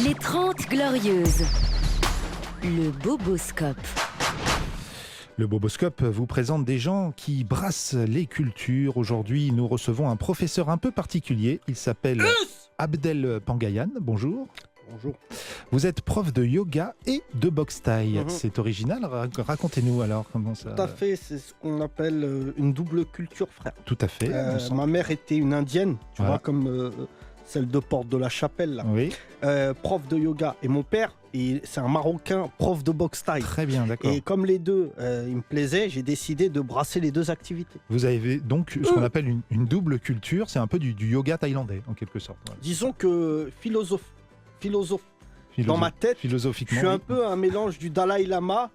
Les 30 Glorieuses. Le Boboscope. Le Boboscope vous présente des gens qui brassent les cultures. Aujourd'hui, nous recevons un professeur un peu particulier. Il s'appelle Abdel Pangayan. Bonjour. Bonjour. Vous êtes prof de yoga et de boxe thaï. C'est original. Racontez-nous alors comment ça... Tout à fait, c'est ce qu'on appelle une double culture, frère. Tout à fait. Ma mère était une indienne, tu Voilà. vois, comme celle de Porte de la Chapelle, là. Oui, Prof de yoga. Et mon père, c'est un Marocain, prof de boxe thaï. très bien, d'accord. Et comme les deux, ils me plaisaient, j'ai décidé de brasser les deux activités. Vous avez donc ce qu'on appelle une double culture. C'est un peu du yoga thaïlandais, en quelque sorte. Voilà. Disons que philosophe, dans ma tête, je Philosophiquement, suis un oui. peu un mélange du Dalai Lama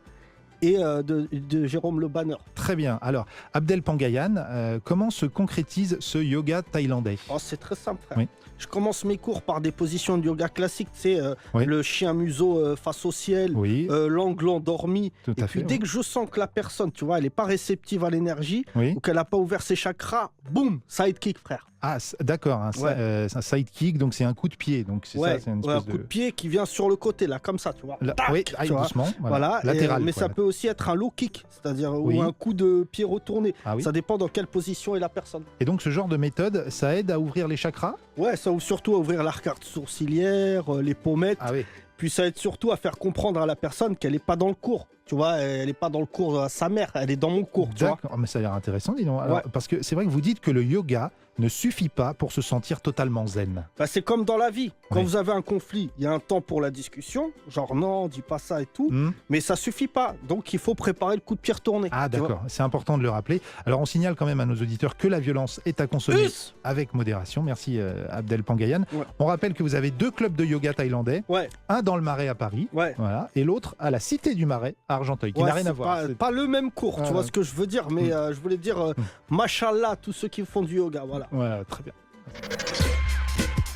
et de Jérôme Le Banner. Très bien. Alors, Abdel Pangayan, comment se concrétise ce yoga thaïlandais? Oh, c'est très simple, frère. Oui. Je commence mes cours par des positions de yoga classiques, tu sais, Oui. le chien museau face au ciel, Oui, l'angle endormi. tout Et à puis fait. dès que je sens que la personne, tu vois, elle n'est pas réceptive à l'énergie Oui. ou qu'elle n'a pas ouvert ses chakras, boum, sidekick, frère. Ah, d'accord, Ouais. c'est un sidekick, donc c'est un coup de pied, donc c'est Ouais, ça, c'est une un espèce coup de pied qui vient sur le côté, là, comme ça, tu vois. Là, Tac, oui, tu aïe, vois. doucement, Voilà, latéral. mais quoi, ça là. peut aussi être un low kick, c'est-à-dire Oui. ou un coup de pied retourné. Ah oui. Ça dépend dans quelle position est la personne. Et donc ce genre de méthode, ça aide à ouvrir les chakras? Ouais, ça ouvre surtout à ouvrir l'arcade sourcilière, les pommettes. Ah oui, Puis ça aide surtout à faire comprendre à la personne qu'elle n'est pas dans le cours. Tu vois, elle n'est pas dans le cours à sa mère, elle est dans mon cours, tu vois. d'accord. Mais ça a l'air intéressant, dis donc. Alors, Ouais. parce que c'est vrai que vous dites que le yoga ne suffit pas pour se sentir totalement zen. Bah, c'est comme dans la vie. Quand Ouais. vous avez un conflit, il y a un temps pour la discussion, genre non, dis pas ça et tout, Hmm. mais ça suffit pas. Donc il faut préparer le coup de pied retourné. Ah tu vois. d'accord, c'est important de le rappeler. Alors on signale quand même à nos auditeurs que la violence est à consommer Us avec modération. Merci Abdel Pangayan. Ouais. On rappelle que vous avez 2 clubs de yoga thaïlandais, Ouais, un dans le Marais à Paris, ouais. voilà, et l'autre à la Cité du Marais à Argenteuil, qui Ouais, n'a rien c'est à voir. Pas, C'est- pas le même cours, tu vois ce que je veux dire, mais je voulais dire, machallah, tous ceux qui font du yoga, voilà. Voilà, très bien.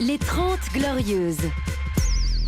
Les 30 Glorieuses.